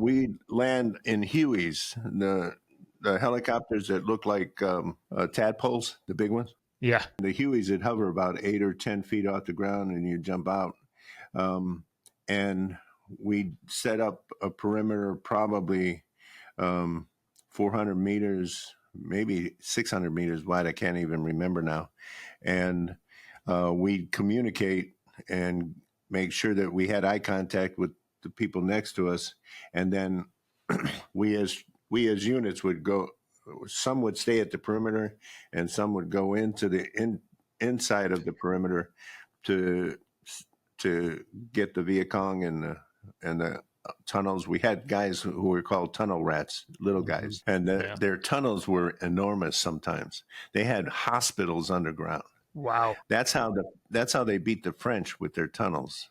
we land in Hueys, the helicopters that look like tadpoles, the big ones. Yeah. The Hueys that hover about 8 or 10 feet off the ground, and you jump out. And we set up a perimeter, probably 400 meters, maybe 600 meters wide. I can't even remember now. And we communicate and make sure that we had eye contact with the people next to us. And then we as units would go, some would stay at the perimeter and some would go into the inside of the perimeter to get the Viet Cong and the tunnels. We had guys who were called tunnel rats, little guys, and their tunnels were enormous. Sometimes they had hospitals underground. Wow. That's how they beat the French, with their tunnels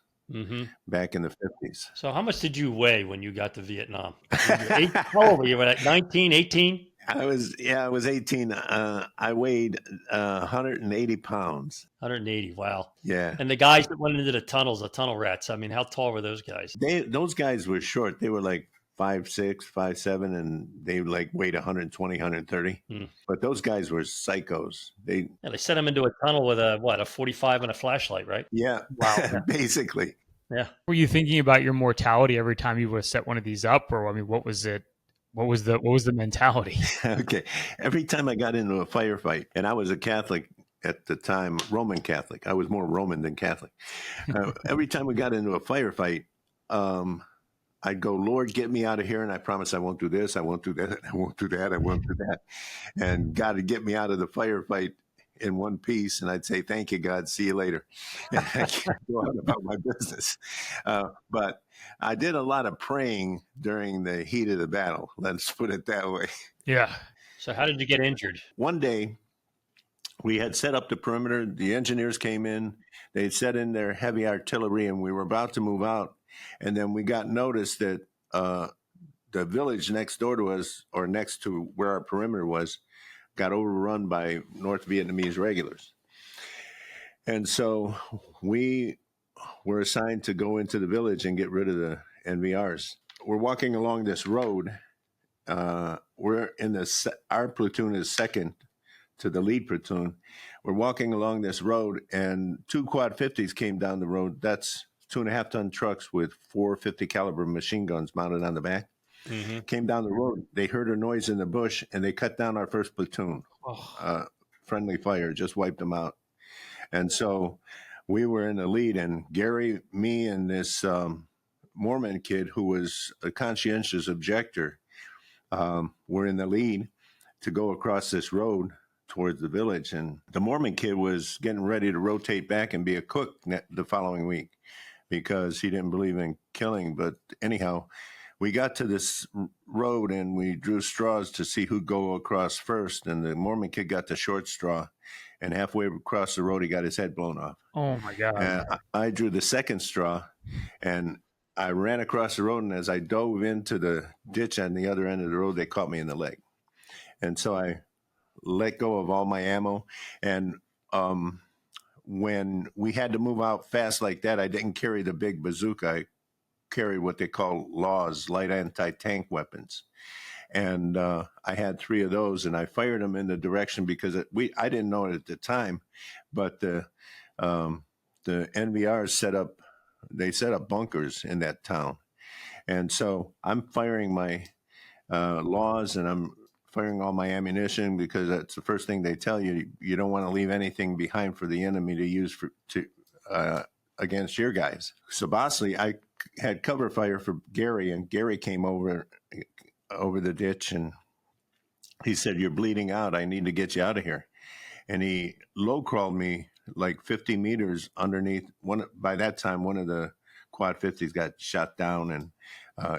back in the 50s. So how much did you weigh when you got to Vietnam? How old were you? At 19, 18? I was 18. I weighed 180 pounds. 180. Wow. Yeah. And the guys that went into the tunnels, the tunnel rats, I mean, how tall were those guys? Those guys were short. They were like 5'6", 5'7", and they like weighed 120, 130. But those guys were psychos. They set them into a tunnel with a 45 and a flashlight, right? Yeah. Wow. Basically. Yeah. Were you thinking about your mortality every time you would set one of these up, or I mean, what was it? What was the mentality? Okay. Every time I got into a firefight, and I was a Catholic at the time, Roman Catholic. I was more Roman than Catholic. Every time we got into a firefight, I'd go, Lord, get me out of here. And I promise I won't do this. I won't do that. I won't do that. I won't do that. And God would get me out of the firefight in one piece. And I'd say, thank you, God. See you later. And I can't go on about my business. But I did a lot of praying during the heat of the battle. Let's put it that way. Yeah. So how did you get injured? One day, we had set up the perimeter. The engineers came in. They'd set in their heavy artillery, and we were about to move out. And then we got notice that the village next door to us, or next to where our perimeter was, got overrun by North Vietnamese regulars. And so we were assigned to go into the village and get rid of the NVRs. We're walking along this road. We're in our platoon is second to the lead platoon. We're walking along this road, and 2 quad 50s came down the road. That's 2.5-ton trucks with 450 caliber machine guns mounted on the back. Came down the road. They heard a noise in the bush, and they cut down our first platoon. Friendly fire just wiped them out. And so we were in the lead, and Gary, me, and this Mormon kid who was a conscientious objector were in the lead to go across this road towards the village. And the Mormon kid was getting ready to rotate back and be a cook the following week because he didn't believe in killing. But anyhow, we got to this road and we drew straws to see who'd go across first. And the Mormon kid got the short straw. And halfway across the road, he got his head blown off. Oh, my God. And I drew the second straw, and I ran across the road. And as I dove into the ditch on the other end of the road, they caught me in the leg. And so I let go of all my ammo. And when we had to move out fast like that, I didn't carry the big bazooka. I carried what they call LAWs, light anti-tank weapons. And I had 3 of those, and I fired them in the direction because I didn't know it at the time, but the NVRs set up bunkers in that town. And so I'm firing my LAWs, and I'm firing all my ammunition because that's the first thing they tell you. You don't want to leave anything behind for the enemy to use against your guys. So basically, I had cover fire for Gary, and Gary came over the ditch, and he said, "You're bleeding out. I need to get you out of here." And he low crawled me like 50 meters underneath one. By that time, one of the quad 50s got shot down, and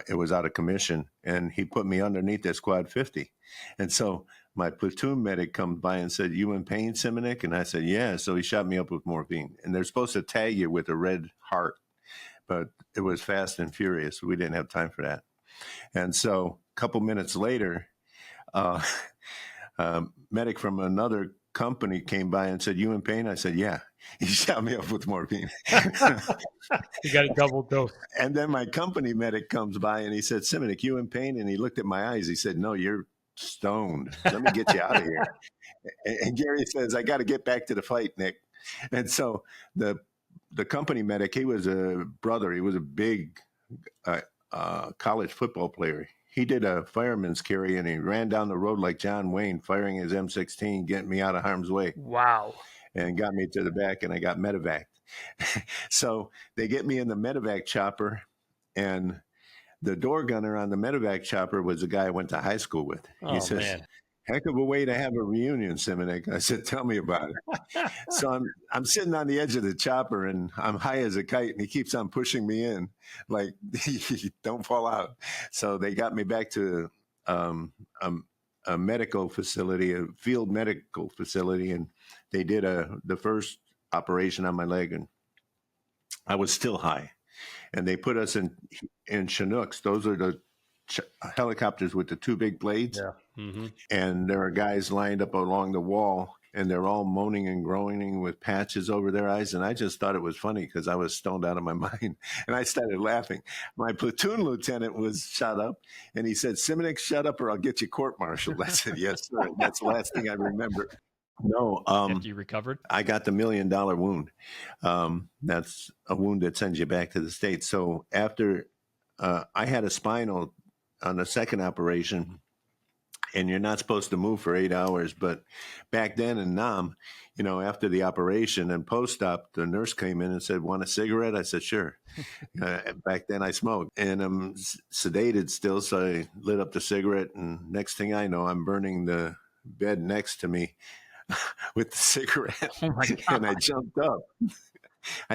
it was out of commission. And he put me underneath this quad 50. And so my platoon medic comes by and said, "You in pain, Simonic?" And I said, "Yeah." So he shot me up with morphine. And they're supposed to tag you with a red heart, but it was fast and furious. We didn't have time for that. And so a couple minutes later, medic from another company came by and said, "You in pain?" I said, "Yeah." He shot me up with morphine. You got a double dose. And then my company medic comes by and he said, Simonic, you in pain? And he looked at my eyes. He said, no, you're stoned. Let me get you out of here. And Gary says, I got to get back to the fight, Nick. And so the company medic, he was a brother. He was a big college football player. He did a fireman's carry and he ran down the road like John Wayne, firing his M16, getting me out of harm's way. Wow. And got me to the back, and I got medevaced. So they get me in the medevac chopper, and the door gunner on the medevac chopper was the guy I went to high school with. Oh, He says, man. heck of a way to have a reunion, Simonic. I said, tell me about it. So I'm sitting on the edge of the chopper, and I'm high as a kite, and he keeps on pushing me in, like, don't fall out. So they got me back to a medical facility, a field medical facility, and they did the first operation on my leg, and I was still high. And they put us in Chinooks. Those are the helicopters with the two big blades. Yeah. Mm-hmm. And there are guys lined up along the wall, and they're all moaning and groaning with patches over their eyes. And I just thought it was funny because I was stoned out of my mind. And I started laughing. My platoon lieutenant was shot up, and he said, Simonic, shut up or I'll get you court-martialed. I said, yes, sir. That's the last thing I remember. No. After you recovered? I got the $1 million wound. That's a wound that sends you back to the States. So after I had a spinal on the second operation, and you're not supposed to move for 8 hours. But back then in Nam, after the operation and post-op, the nurse came in and said, want a cigarette? I said, sure. Back then I smoked, and I'm sedated still. So I lit up the cigarette, and next thing I know, I'm burning the bed next to me with the cigarette. Oh my God. And I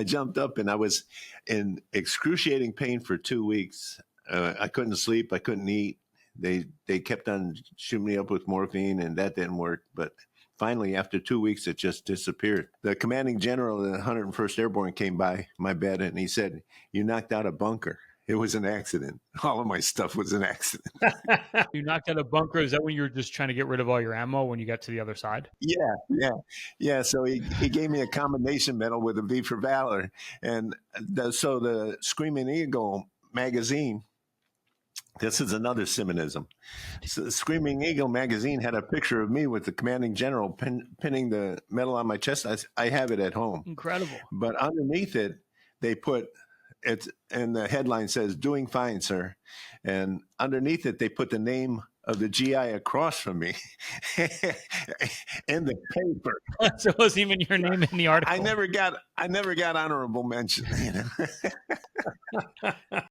jumped up and I was in excruciating pain for 2 weeks. I couldn't sleep. I couldn't eat. They kept on shooting me up with morphine, and that didn't work. But finally, after 2 weeks, it just disappeared. The commanding general of the 101st Airborne came by my bed, and he said, you knocked out a bunker. It was an accident. All of my stuff was an accident. You knocked out a bunker. Is that when you were just trying to get rid of all your ammo when you got to the other side? Yeah. So he gave me a commendation medal with a V for Valor. And so the Screaming Eagle magazine, this is another Simonism. So the Screaming Eagle magazine had a picture of me with the commanding general pinning the medal on my chest. I have it at home. Incredible. But underneath it, they put it, and the headline says, doing fine, sir. And underneath it, they put the name of the GI across from me in the paper. So it wasn't even your name in the article. I never got honorable mention.